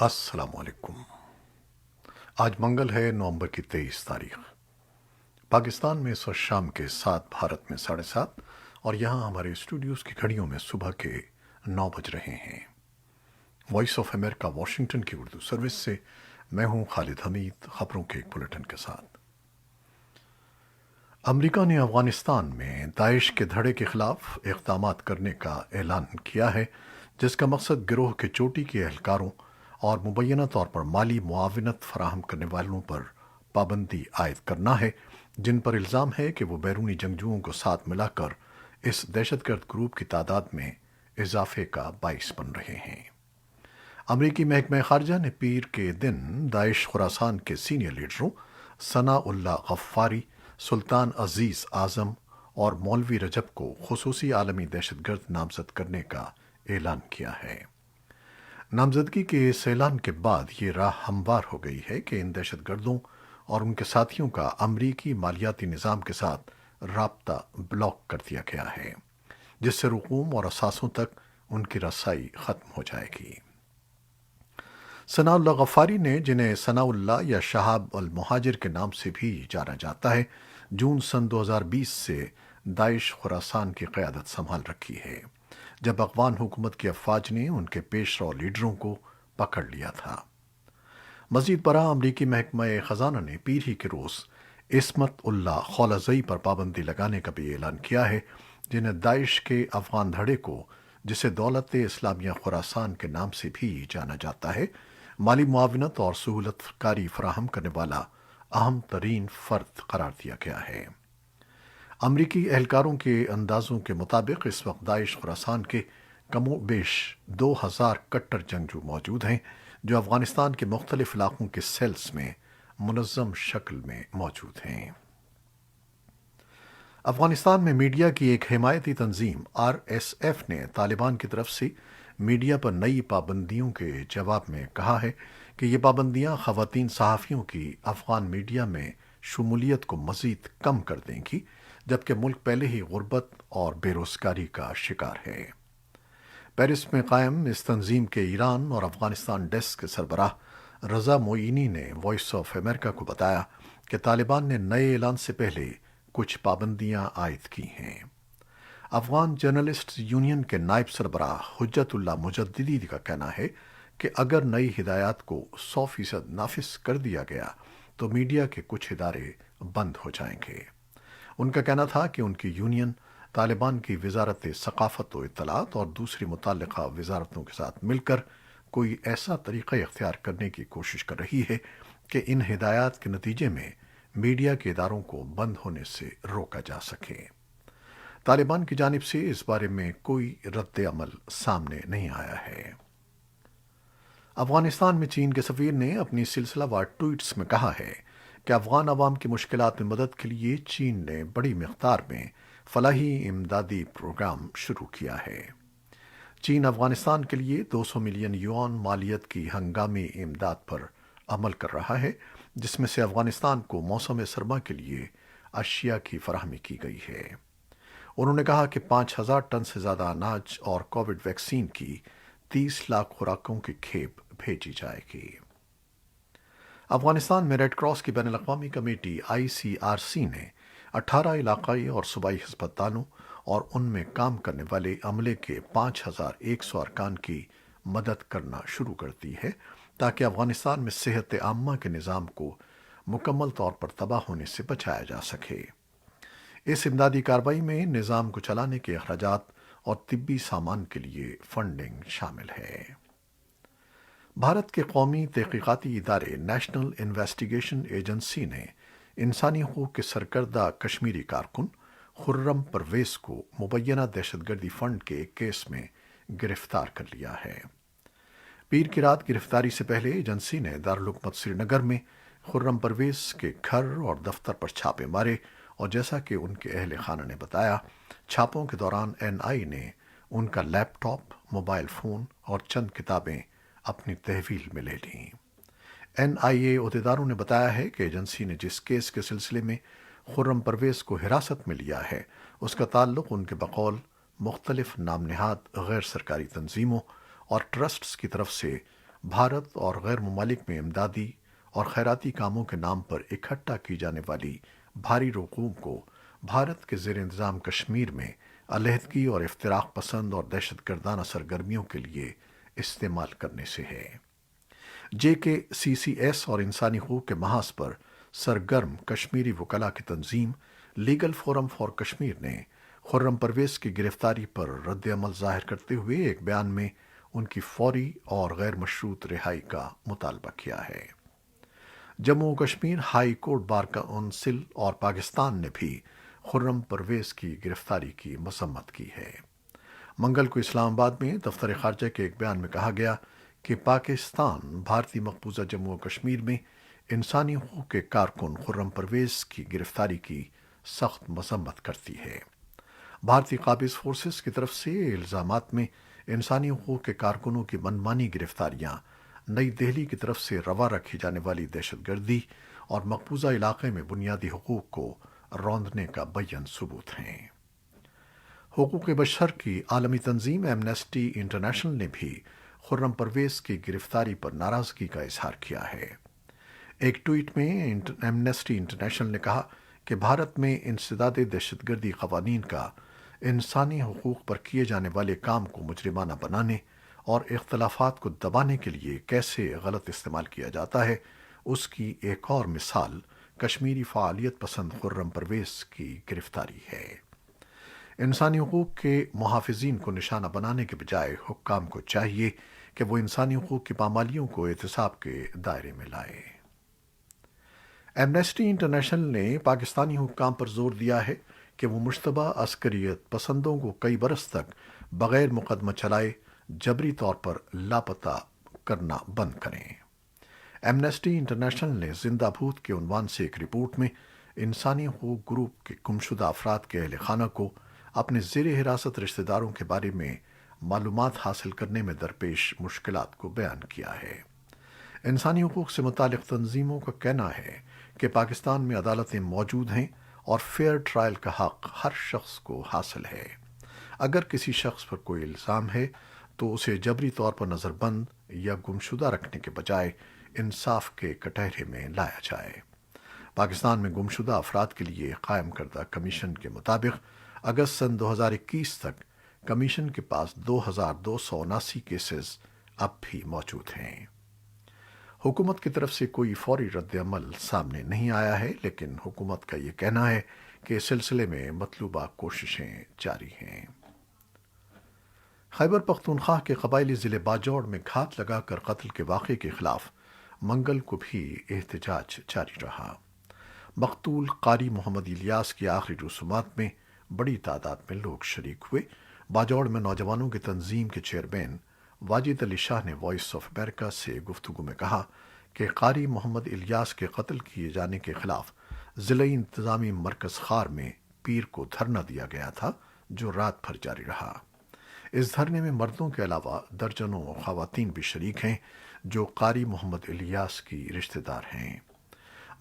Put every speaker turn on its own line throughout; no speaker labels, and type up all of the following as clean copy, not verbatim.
السلام علیکم۔ آج منگل ہے، نومبر کی 23 تاریخ۔ پاکستان میں اس وقت شام کے 7، بھارت میں 7:30، اور یہاں ہمارے اسٹوڈیوز کی گھڑیوں میں صبح کے 9 بج رہے ہیں۔ وائس آف امریکہ واشنگٹن کی اردو سروس سے میں ہوں خالد حمید، خبروں کے ایک بلیٹن کے ساتھ۔ امریکہ نے افغانستان میں داعش کے دھڑے کے خلاف اقدامات کرنے کا اعلان کیا ہے، جس کا مقصد گروہ کے چوٹی کے اہلکاروں اور مبینہ طور پر مالی معاونت فراہم کرنے والوں پر پابندی عائد کرنا ہے، جن پر الزام ہے کہ وہ بیرونی جنگجوؤں کو ساتھ ملا کر اس دہشت گرد گروپ کی تعداد میں اضافے کا باعث بن رہے ہیں۔ امریکی محکمہ خارجہ نے پیر کے دن داعش خراسان کے سینئر لیڈروں ثناء اللہ غفاری، سلطان عزیز اعظم اور مولوی رجب کو خصوصی عالمی دہشت گرد نامزد کرنے کا اعلان کیا ہے۔ نامزدگی کے اس اعلان کے بعد یہ راہ ہموار ہو گئی ہے کہ ان دہشت گردوں اور ان کے ساتھیوں کا امریکی مالیاتی نظام کے ساتھ رابطہ بلاک کر دیا گیا ہے، جس سے رقوم اور اثاثوں تک ان کی رسائی ختم ہو جائے گی۔ ثناء اللہ غفاری نے، جنہیں ثناء اللہ یا شہاب المہاجر کے نام سے بھی جانا جاتا ہے، جون سن 2020 سے داعش خراسان کی قیادت سنبھال رکھی ہے، جب افغان حکومت کی افواج نے ان کے پیش رو لیڈروں کو پکڑ لیا تھا۔ مزید برآں امریکی محکمہ خزانہ نے پیر ہی کے روز عصمت اللہ خولزئی پر پابندی لگانے کا بھی اعلان کیا ہے، جنہیں داعش کے افغان دھڑے کو، جسے دولت اسلامیہ خراسان کے نام سے بھی جانا جاتا ہے، مالی معاونت اور سہولت کاری فراہم کرنے والا اہم ترین فرد قرار دیا گیا ہے۔ امریکی اہلکاروں کے اندازوں کے مطابق اس وقت داعش خراسان کے کم و بیش 2000 کٹر جنگجو موجود ہیں، جو افغانستان کے مختلف علاقوں کے سیلز میں منظم شکل میں موجود ہیں۔ افغانستان میں میڈیا کی ایک حمایتی تنظیم RSF نے طالبان کی طرف سے میڈیا پر نئی پابندیوں کے جواب میں کہا ہے کہ یہ پابندیاں خواتین صحافیوں کی افغان میڈیا میں شمولیت کو مزید کم کر دیں گی، جبکہ ملک پہلے ہی غربت اور بے روزگاری کا شکار ہے۔ پیرس میں قائم اس تنظیم کے ایران اور افغانستان ڈیسک کے سربراہ رضا معینی نے وائس آف امریکہ کو بتایا کہ طالبان نے نئے اعلان سے پہلے کچھ پابندیاں عائد کی ہیں۔ افغان جرنلسٹ یونین کے نائب سربراہ حجت اللہ مجددی کا کہنا ہے کہ اگر نئی ہدایات کو 100% نافذ کر دیا گیا تو میڈیا کے کچھ ادارے بند ہو جائیں گے۔ ان کا کہنا تھا کہ ان کی یونین طالبان کی وزارت ثقافت و اطلاعات اور دوسری متعلقہ وزارتوں کے ساتھ مل کر کوئی ایسا طریقہ اختیار کرنے کی کوشش کر رہی ہے کہ ان ہدایات کے نتیجے میں میڈیا کے اداروں کو بند ہونے سے روکا جا سکے۔ طالبان کی جانب سے اس بارے میں کوئی رد عمل سامنے نہیں آیا ہے۔ افغانستان میں چین کے سفیر نے اپنی سلسلہ وار ٹویٹس میں کہا ہے کہ افغان عوام کی مشکلات میں مدد کے لیے چین نے بڑی مقدار میں فلاحی امدادی پروگرام شروع کیا ہے۔ چین افغانستان کے لیے 200 ملین یوان مالیت کی ہنگامی امداد پر عمل کر رہا ہے، جس میں سے افغانستان کو موسم سرما کے لیے اشیاء کی فراہمی کی گئی ہے۔ انہوں نے کہا کہ 5000 ٹن سے زیادہ اناج اور کووڈ ویکسین کی 30 لاکھ خوراکوں کی کھیپ بھیجی جائے گی۔ افغانستان میں ریڈ کراس کی بین الاقوامی کمیٹی ICRC نے 18 علاقائی اور صوبائی ہسپتالوں اور ان میں کام کرنے والے عملے کے 5100 ارکان کی مدد کرنا شروع کر دی ہے، تاکہ افغانستان میں صحت عامہ کے نظام کو مکمل طور پر تباہ ہونے سے بچایا جا سکے۔ اس امدادی کارروائی میں نظام کو چلانے کے اخراجات اور طبی سامان کے لیے فنڈنگ شامل ہے۔ بھارت کے قومی تحقیقاتی ادارے نیشنل انویسٹیگیشن ایجنسی نے انسانی حقوق کے سرکردہ کشمیری کارکن خرم پرویز کو مبینہ دہشت گردی فنڈ کے ایک کیس میں گرفتار کر لیا ہے۔ پیر کی رات گرفتاری سے پہلے ایجنسی نے دارالحکومت سری نگر میں خرم پرویز کے گھر اور دفتر پر چھاپے مارے، اور جیسا کہ ان کے اہل خانہ نے بتایا، چھاپوں کے دوران NI نے ان کا لیپ ٹاپ، موبائل فون اور چند کتابیں اپنی تحویل میں لے لیں۔ NIA عہدیداروں نے بتایا ہے کہ ایجنسی نے جس کیس کے سلسلے میں خرم پرویز کو حراست میں لیا ہے، اس کا تعلق ان کے بقول مختلف نام نہاد غیر سرکاری تنظیموں اور ٹرسٹس کی طرف سے بھارت اور غیر ممالک میں امدادی اور خیراتی کاموں کے نام پر اکٹھا کی جانے والی بھاری رقوم کو بھارت کے زیر انتظام کشمیر میں علیحدگی اور افتراق پسند اور دہشت گردانہ سرگرمیوں کے لیے استعمال کرنے سے ہے۔ جے کے سی سی ایس اور انسانی حقوق کے محاذ پر سرگرم کشمیری وکلاء کی تنظیم لیگل فورم فار کشمیر نے خرم پرویز کی گرفتاری پر رد عمل ظاہر کرتے ہوئے ایک بیان میں ان کی فوری اور غیر مشروط رہائی کا مطالبہ کیا ہے۔ جموں و Kashmir high court bar council اور پاکستان نے بھی خرم پرویز کی گرفتاری کی مذمت کی ہے۔ منگل کو اسلام آباد میں دفتر خارجہ کے ایک بیان میں کہا گیا کہ پاکستان بھارتی مقبوضہ جموں و کشمیر میں انسانی حقوق کے کارکن خرم پرویز کی گرفتاری کی سخت مذمت کرتی ہے۔ بھارتی قابض فورسز کی طرف سے الزامات میں انسانی حقوق کے کارکنوں کی منمانی گرفتاریاں نئی دہلی کی طرف سے روا رکھی جانے والی دہشت گردی اور مقبوضہ علاقے میں بنیادی حقوق کو روندنے کا بیان ثبوت ہیں۔ حقوق بشر کی عالمی تنظیم ایمنسٹی انٹرنیشنل نے بھی خرم پرویز کی گرفتاری پر ناراضگی کا اظہار کیا ہے۔ ایک ٹویٹ میں ایمنسٹی انٹرنیشنل نے کہا کہ بھارت میں انسداد دہشت گردی قوانین کا انسانی حقوق پر کیے جانے والے کام کو مجرمانہ بنانے اور اختلافات کو دبانے کے لیے کیسے غلط استعمال کیا جاتا ہے، اس کی ایک اور مثال کشمیری فعالیت پسند خرم پرویز کی گرفتاری ہے۔ انسانی حقوق کے محافظین کو نشانہ بنانے کے بجائے حکام کو چاہیے کہ وہ انسانی حقوق کی پامالیوں کو احتساب کے دائرے میں لائے۔ ایمنسٹی انٹرنیشنل نے پاکستانی حکام پر زور دیا ہے کہ وہ مشتبہ عسکریت پسندوں کو کئی برس تک بغیر مقدمہ چلائے جبری طور پر لاپتہ کرنا بند کریں۔ ایمنسٹی انٹرنیشنل نے زندہ بھوت کے عنوان سے ایک رپورٹ میں انسانی حقوق گروپ کے گمشدہ افراد کے اہل خانہ کو اپنے زیر حراست رشتہ داروں کے بارے میں معلومات حاصل کرنے میں درپیش مشکلات کو بیان کیا ہے۔ انسانی حقوق سے متعلق تنظیموں کا کہنا ہے کہ پاکستان میں عدالتیں موجود ہیں اور فیئر ٹرائل کا حق ہر شخص کو حاصل ہے۔ اگر کسی شخص پر کوئی الزام ہے تو اسے جبری طور پر نظر بند یا گمشدہ رکھنے کے بجائے انصاف کے کٹہرے میں لایا جائے۔ پاکستان میں گمشدہ افراد کے لیے قائم کردہ کمیشن کے مطابق اگست سن 2021 تک کمیشن کے پاس 2279 کیسز اب بھی موجود ہیں۔ حکومت کی طرف سے کوئی فوری رد عمل سامنے نہیں آیا ہے، لیکن حکومت کا یہ کہنا ہے کہ اس سلسلے میں مطلوبہ کوششیں جاری ہیں۔ خیبر پختونخوا کے قبائلی ضلع باجوڑ میں گھات لگا کر قتل کے واقعے کے خلاف منگل کو بھی احتجاج جاری رہا۔ مقتول قاری محمد الیاس کی آخری رسومات میں بڑی تعداد میں لوگ شریک ہوئے۔ باجوڑ میں نوجوانوں کی تنظیم کے چیئرمین واجد علی شاہ نے وائس آف امریکہ سے گفتگو میں کہا کہ قاری محمد الیاس کے قتل کیے جانے کے خلاف ضلعی انتظامی مرکز خار میں پیر کو دھرنا دیا گیا تھا، جو رات بھر جاری رہا۔ اس دھرنے میں مردوں کے علاوہ درجنوں خواتین بھی شریک ہیں جو قاری محمد الیاس کی رشتہ دار ہیں۔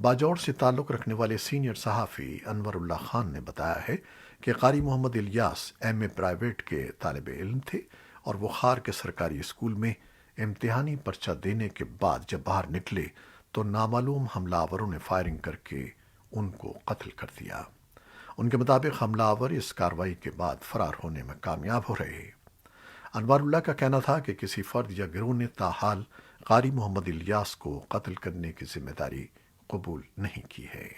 باجوڑ سے تعلق رکھنے والے سینئر صحافی انور اللہ خان نے بتایا ہے کہ قاری محمد الیاس ایم اے پرائیویٹ کے طالب علم تھے اور وہ خار کے سرکاری اسکول میں امتحانی پرچہ دینے کے بعد جب باہر نکلے تو نامعلوم حملہ آوروں نے فائرنگ کر کے ان کو قتل کر دیا۔ ان کے مطابق حملہ آور اس کارروائی کے بعد فرار ہونے میں کامیاب ہو رہے۔ انوار اللہ کا کہنا تھا کہ کسی فرد یا گروہ نے تاحال قاری محمد الیاس کو قتل کرنے کی ذمہ داری قبول نہیں کی ہے۔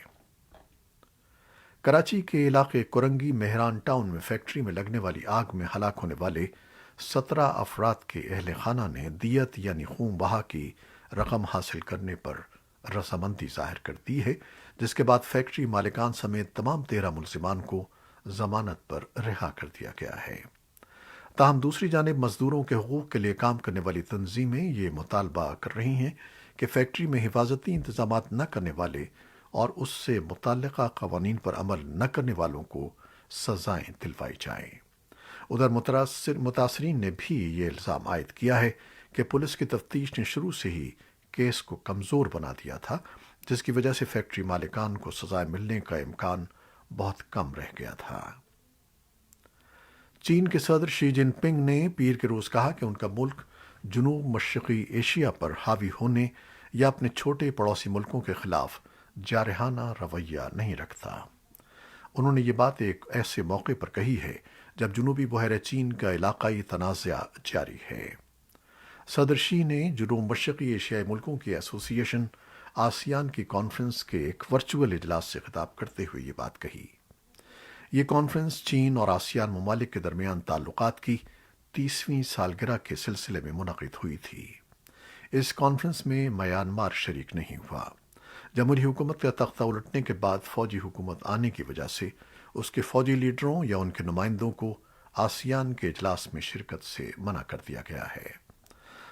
کراچی کے علاقے کرنگی مہران ٹاؤن میں فیکٹری میں لگنے والی آگ میں ہلاک ہونے والے 17 افراد کے اہل خانہ نے دیت یعنی خون بہا کی رقم حاصل کرنے پر رضامندی ظاہر کر دی ہے، جس کے بعد فیکٹری مالکان سمیت تمام 13 ملزمان کو ضمانت پر رہا کر دیا گیا ہے۔ تاہم دوسری جانب مزدوروں کے حقوق کے لیے کام کرنے والی تنظیمیں یہ مطالبہ کر رہی ہیں کہ فیکٹری میں حفاظتی انتظامات نہ کرنے والے اور اس سے متعلقہ قوانین پر عمل نہ کرنے والوں کو سزائیں دلوائی جائیں۔ ادھر متاثرین نے بھی یہ الزام عائد کیا ہے کہ پولیس کی تفتیش نے شروع سے ہی کیس کو کمزور بنا دیا تھا، جس کی وجہ سے فیکٹری مالکان کو سزائیں ملنے کا امکان بہت کم رہ گیا تھا۔ چین کے صدر شی جن پنگ نے پیر کے روز کہا کہ ان کا ملک جنوب مشرقی ایشیا پر حاوی ہونے یا اپنے چھوٹے پڑوسی ملکوں کے خلاف جارحانہ رویہ نہیں رکھتا۔ انہوں نے یہ بات ایک ایسے موقع پر کہی ہے جب جنوبی بحیرہ چین کا علاقائی تنازع جاری ہے۔ صدر شی نے جنوب مشرقی ایشیائی ملکوں کی ایسوسی ایشن آسیان کی کانفرنس کے ایک ورچوئل اجلاس سے خطاب کرتے ہوئے یہ بات کہی۔ یہ کانفرنس چین اور آسیان ممالک کے درمیان تعلقات کی 30ویں سالگرہ کے سلسلے میں منعقد ہوئی تھی۔ اس کانفرنس میں میانمار شریک نہیں ہوا۔ جمہوری حکومت کا تختہ الٹنے کے بعد فوجی حکومت آنے کی وجہ سے اس کے فوجی لیڈروں یا ان کے نمائندوں کو آسیان کے اجلاس میں شرکت سے منع کر دیا گیا ہے۔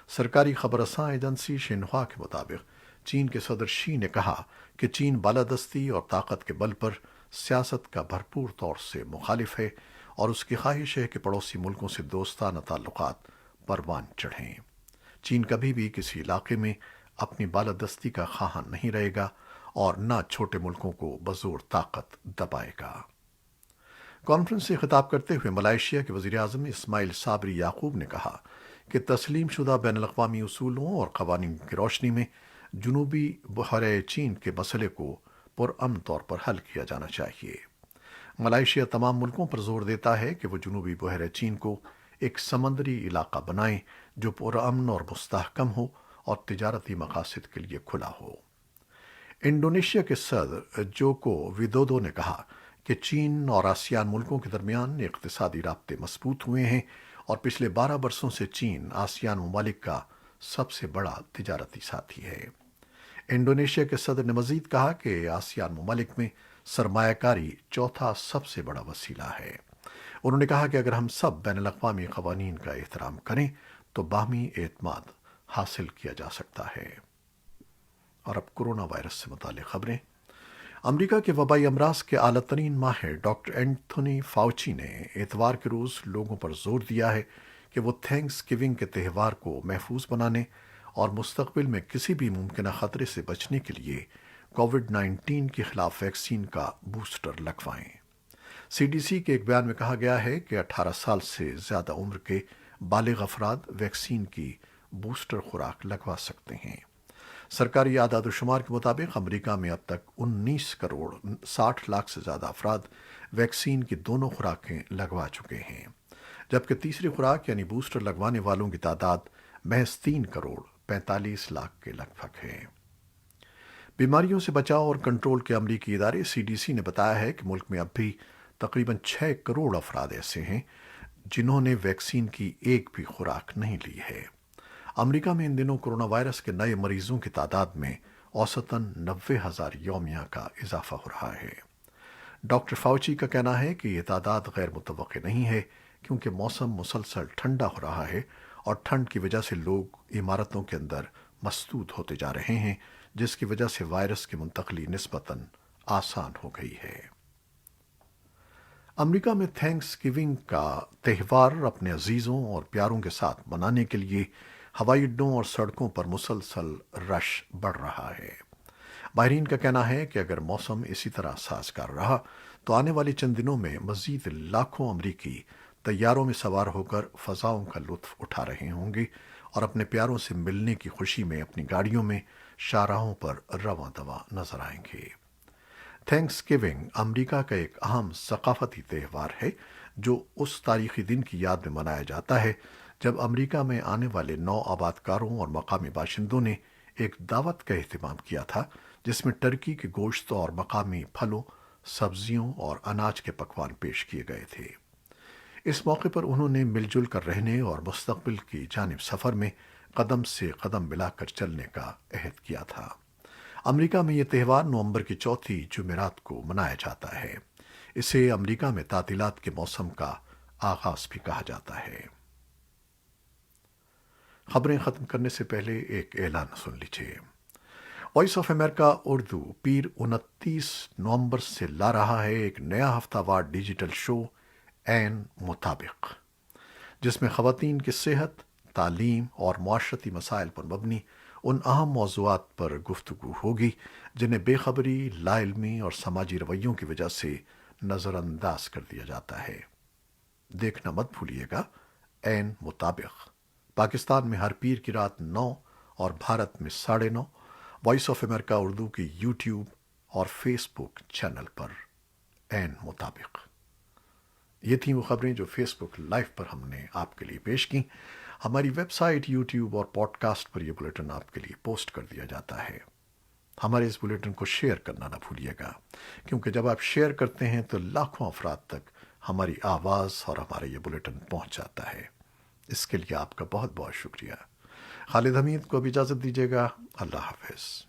سرکاری خبر رساں ایجنسی شنہوا کے مطابق چین کے صدر شی نے کہا کہ چین بالادستی اور طاقت کے بل پر سیاست کا بھرپور طور سے مخالف ہے اور اس کی خواہش ہے کہ پڑوسی ملکوں سے دوستانہ تعلقات پروان چڑھیں۔ چین کبھی بھی کسی علاقے میں اپنی بالادستی کا خواہاں نہیں رہے گا اور نہ چھوٹے ملکوں کو بزور طاقت دبائے گا۔ کانفرنس سے خطاب کرتے ہوئے ملائیشیا کے وزیر اعظم اسماعیل صابری یعقوب نے کہا کہ تسلیم شدہ بین الاقوامی اصولوں اور قوانین کی روشنی میں جنوبی بحیرہ چین کے مسئلے کو پرامن طور پر حل کیا جانا چاہیے۔ ملائیشیا تمام ملکوں پر زور دیتا ہے کہ وہ جنوبی بحیرہ چین کو ایک سمندری علاقہ بنائیں جو پرامن اور مستحکم ہو اور تجارتی مقاصد کے لیے کھلا ہو۔ انڈونیشیا کے صدر جوکو ویدودو نے کہا کہ چین اور آسیان ملکوں کے درمیان اقتصادی رابطے مضبوط ہوئے ہیں اور پچھلے 12 برسوں سے چین آسیان ممالک کا سب سے بڑا تجارتی ساتھی ہے۔ انڈونیشیا کے صدر نے مزید کہا کہ آسیان ممالک میں سرمایہ کاری چوتھا سب سے بڑا وسیلہ ہے۔ انہوں نے کہا کہ اگر ہم سب بین الاقوامی قوانین کا احترام کریں تو باہمی اعتماد حاصل کیا جا سکتا ہے۔ اور اب کورونا وائرس سے متعلق خبریں۔ امریکہ کے وبائی امراض کے اعلیٰ ترین ماہر ڈاکٹر اینتھونی فاؤچی نے اتوار کے روز لوگوں پر زور دیا ہے کہ وہ تھینکس گیونگ کے تہوار کو محفوظ بنانے اور مستقبل میں کسی بھی ممکنہ خطرے سے بچنے کے لیے کووڈ 19 کے خلاف ویکسین کا بوسٹر لگوائیں۔ سی ڈی سی کے ایک بیان میں کہا گیا ہے کہ 18 سال سے زیادہ عمر کے بالغ افراد ویکسین کی بوسٹر خوراک لگوا سکتے ہیں۔ سرکاری اعداد و شمار کے مطابق امریکہ میں اب تک 19 کروڑ 60 لاکھ سے زیادہ افراد ویکسین کی دونوں خوراکیں لگوا چکے ہیں، جبکہ تیسری خوراک یعنی بوسٹر لگوانے والوں کی تعداد محض 3 کروڑ 45 لاکھ کے لگ بھگ ہے۔ بیماریوں سے بچاؤ اور کنٹرول کے امریکی ادارے سی ڈی سی نے بتایا ہے کہ ملک میں اب بھی تقریباً 6 کروڑ افراد ایسے ہیں جنہوں نے ویکسین کی ایک بھی خوراک نہیں لی ہے۔ امریکہ میں ان دنوں کورونا وائرس کے نئے مریضوں کی تعداد میں اوسطاً 90,000 یومیہ کا اضافہ ہو رہا ہے۔ ڈاکٹر فاؤچی کا کہنا ہے کہ یہ تعداد غیر متوقع نہیں ہے کیونکہ موسم مسلسل ٹھنڈا ہو رہا ہے اور ٹھنڈ کی وجہ سے لوگ عمارتوں کے اندر مسدود ہوتے جا رہے ہیں، جس کی وجہ سے وائرس کی منتقلی نسبتاً آسان ہو گئی ہے۔ امریکہ میں تھینکس گیونگ کا تہوار اپنے عزیزوں اور پیاروں کے ساتھ منانے کے لیے ہوائی اڈوں اور سڑکوں پر مسلسل رش بڑھ رہا ہے۔ ماہرین کا کہنا ہے کہ اگر موسم اسی طرح سازگار رہا تو آنے والے چند دنوں میں مزید لاکھوں امریکی طیاروں میں سوار ہو کر فضاؤں کا لطف اٹھا رہے ہوں گے اور اپنے پیاروں سے ملنے کی خوشی میں اپنی گاڑیوں میں شاہراہوں پر رواں دواں نظر آئیں گے۔ تھینکس گیونگ امریکہ کا ایک اہم ثقافتی تہوار ہے جو اس تاریخی دن کی یاد میں منایا جاتا ہے جب امریکہ میں آنے والے نو آباد کاروں اور مقامی باشندوں نے ایک دعوت کا اہتمام کیا تھا جس میں ٹرکی کے گوشت اور مقامی پھلوں، سبزیوں اور اناج کے پکوان پیش کیے گئے تھے۔ اس موقع پر انہوں نے مل جل کر رہنے اور مستقبل کی جانب سفر میں قدم سے قدم ملا کر چلنے کا عہد کیا تھا۔ امریکہ میں یہ تہوار نومبر کی چوتھی جمعرات کو منایا جاتا ہے۔ اسے امریکہ میں تعطیلات کے موسم کا آغاز بھی کہا جاتا ہے۔ خبریں ختم کرنے سے پہلے ایک اعلان سن لیجیے۔ وائس آف امریکہ اردو پیر 29 نومبر سے لا رہا ہے ایک نیا ہفتہ وار ڈیجیٹل شو عین مطابق، جس میں خواتین کی صحت، تعلیم اور معاشرتی مسائل پر مبنی ان اہم موضوعات پر گفتگو ہوگی جنہیں بے خبری، لا علمی اور سماجی رویوں کی وجہ سے نظر انداز کر دیا جاتا ہے۔ دیکھنا مت بھولیے گا عین مطابق۔ پاکستان میں ہر پیر کی رات 9 اور بھارت میں 9:30 وائس آف امریکہ اردو کی یوٹیوب اور فیس بک چینل پر عین مطابق۔ یہ تھیں وہ خبریں جو فیس بک لائیو پر ہم نے آپ کے لیے پیش کیں۔ ہماری ویب سائٹ، یوٹیوب اور پوڈ کاسٹ پر یہ بلیٹن آپ کے لیے پوسٹ کر دیا جاتا ہے۔ ہمارے اس بلیٹن کو شیئر کرنا نہ بھولیے گا، کیونکہ جب آپ شیئر کرتے ہیں تو لاکھوں افراد تک ہماری آواز اور ہمارا یہ بلیٹن پہنچ جاتا ہے۔ اس کے لیے آپ کا بہت بہت شکریہ۔ خالد حمید کو اب اجازت دیجیے گا۔ اللہ حافظ۔